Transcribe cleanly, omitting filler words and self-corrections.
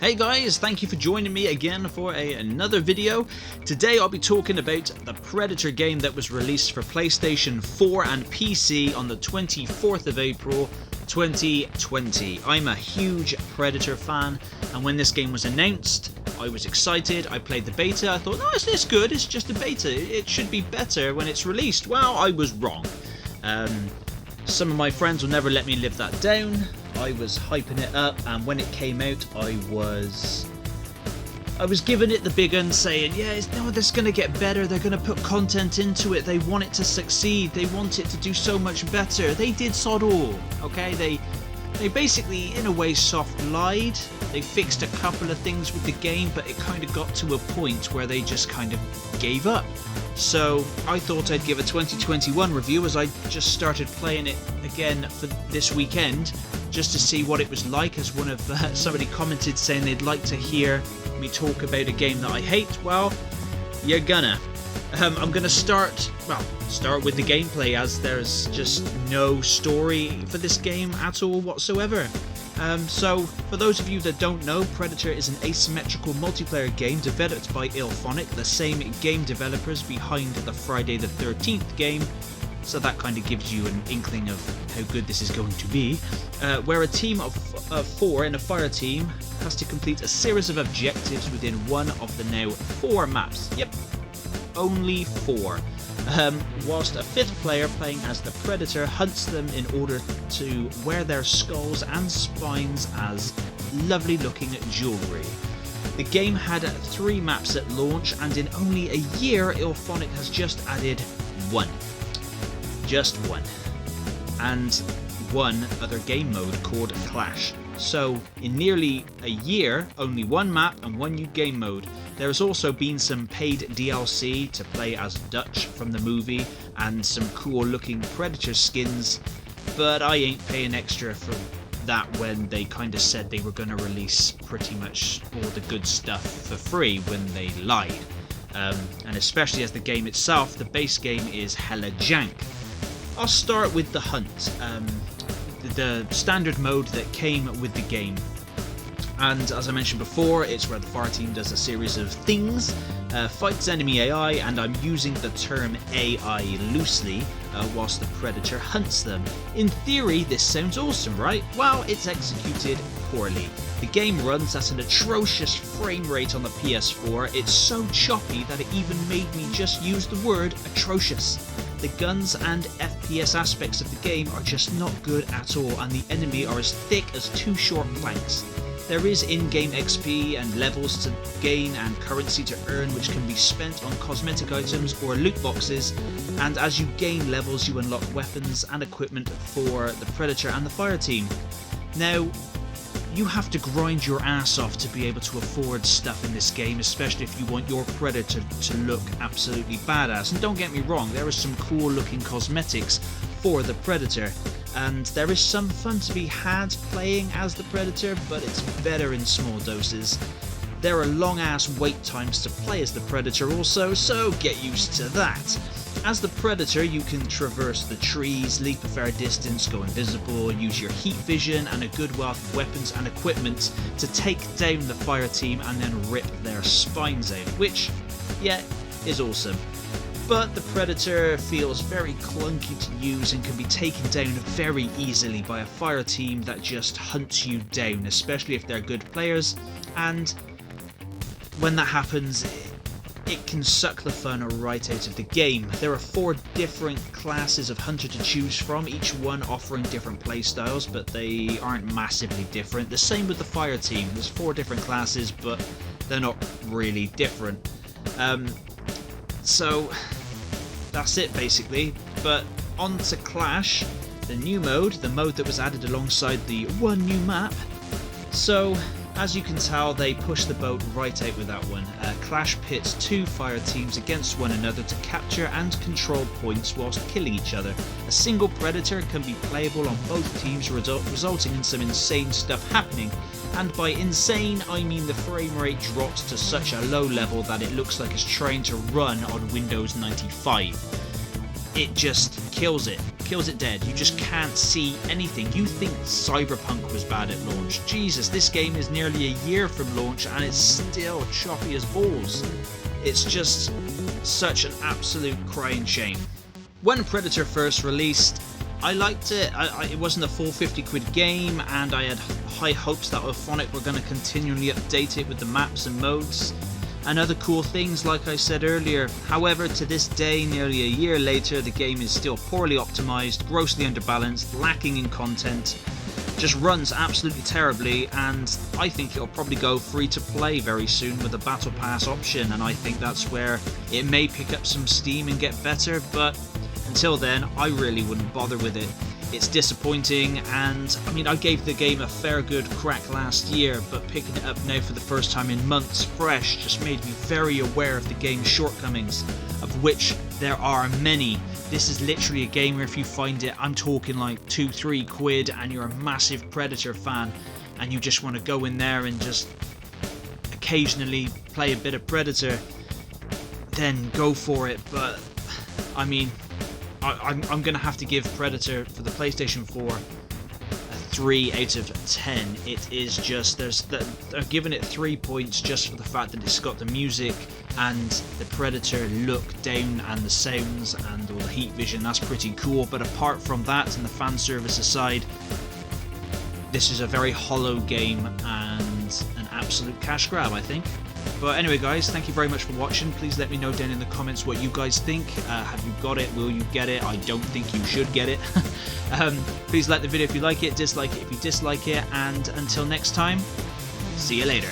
Hey guys, thank you for joining me again for another video. Today I'll be talking about the Predator game that was released for PlayStation 4 and PC on the 24th of April 2020. I'm a huge Predator fan, and when this game was announced, I was excited. I played the beta. I thought, no, it's good, it's just a beta. It should be better when it's released. Well, I was wrong. Some of my friends will never let me live that down. I was hyping it up, and when it came out, I was giving it the big un, saying, yeah, this is going to get better, they're going to put content into it, they want it to succeed, they want it to do so much better. They did sod all, okay? They basically, in a way, soft lied. They fixed a couple of things with the game, but it kind of got to a point where they just kind of gave up. So I thought I'd give a 2021 review, as I just started playing it again for this weekend, just to see what it was like, as one of somebody commented saying they'd like to hear me talk about a game that I hate. Well, you're gonna. I'm gonna start with the gameplay, as there's just no story for this game at all whatsoever. So, for those of you that don't know, Predator is an asymmetrical multiplayer game developed by IllFonic, the same game developers behind the Friday the 13th game, so that kind of gives you an inkling of how good this is going to be, where a team of 4 in a fire team has to complete a series of objectives within one of the now 4 maps. Yep, only 4. Whilst a 5th player playing as the Predator hunts them in order to wear their skulls and spines as lovely looking jewellery. The game had 3 maps at launch, and in only a year IllFonic has just added 1. Just 1. And one other game mode called Clash. So in nearly a year, only 1 map and 1 new game mode. There has also been some paid DLC to play as Dutch from the movie, and some cool looking Predator skins, but I ain't paying extra for that when they kind of said they were going to release pretty much all the good stuff for free when they lied. And especially as the game itself, the base game is hella jank. I'll start with the hunt, the standard mode that came with the game. And as I mentioned before, it's where the fire team does a series of things, fights enemy AI, and I'm using the term AI loosely, whilst the Predator hunts them. In theory, this sounds awesome, right? Well, it's executed poorly. The game runs at an atrocious frame rate on the PS4. It's so choppy that it even made me just use the word atrocious. The guns and FPS aspects of the game are just not good at all, and the enemy are as thick as 2 short planks. There is in-game XP and levels to gain and currency to earn, which can be spent on cosmetic items or loot boxes, and as you gain levels you unlock weapons and equipment for the Predator and the fire team. Now, you have to grind your ass off to be able to afford stuff in this game, especially if you want your Predator to look absolutely badass. And don't get me wrong, there are some cool looking cosmetics for the Predator, and there is some fun to be had playing as the Predator, but it's better in small doses. There are long ass wait times to play as the Predator also, so get used to that. As the Predator, you can traverse the trees, leap a fair distance, go invisible, use your heat vision and a good wealth of weapons and equipment to take down the fire team and then rip their spines out, which, yeah, is awesome. But the Predator feels very clunky to use and can be taken down very easily by a fire team that just hunts you down, especially if they're good players, and when that happens, it can suck the fun right out of the game. There are 4 different classes of hunter to choose from, each one offering different playstyles, but they aren't massively different. The same with the fire team. There's 4 different classes, but they're not really different. So that's it basically. But on to Clash, the new mode, the mode that was added alongside the 1 new map. So as you can tell, they pushed the boat right out with that one. Clash pits 2 fire teams against one another to capture and control points whilst killing each other. A single Predator can be playable on both teams, resulting in some insane stuff happening. And by insane, I mean the frame rate drops to such a low level that it looks like it's trying to run on Windows 95. It just kills it. kills it dead. You just can't see anything. You think Cyberpunk was bad at launch. Jesus, this game is nearly a year from launch and it's still choppy as balls. It's just such an absolute crying shame. When Predator first released, I liked it. It wasn't a full 50 quid game, and I had high hopes that Auphonic were going to continually update it with the maps and modes and other cool things like I said earlier. However, to this day, nearly a year later, the game is still poorly optimized, grossly underbalanced, lacking in content, just runs absolutely terribly, and I think it'll probably go free to play very soon with a Battle Pass option, and I think that's where it may pick up some steam and get better, but until then, I really wouldn't bother with it. It's disappointing, and I mean, I gave the game a fair good crack last year, but picking it up now for the first time in months fresh just made me very aware of the game's shortcomings, of which there are many. This is literally a game where if you find it, I'm talking like 2-3 quid, and you're a massive Predator fan, and you just want to go in there and just occasionally play a bit of Predator, then go for it. But I mean, I'm going to have to give Predator for the PlayStation 4 a 3 out of 10. It is just, they're giving it 3 points just for the fact that it's got the music and the Predator look down and the sounds and all the heat vision. That's pretty cool, but apart from that and the fan service aside, this is a very hollow game and an absolute cash grab, I think. But anyway guys, thank you very much for watching. Please let me know down in the comments what you guys think. Have you got it? Will you get it? I don't think you should get it. Please like the video if you like it, dislike it if you dislike it, and until next time, see you later.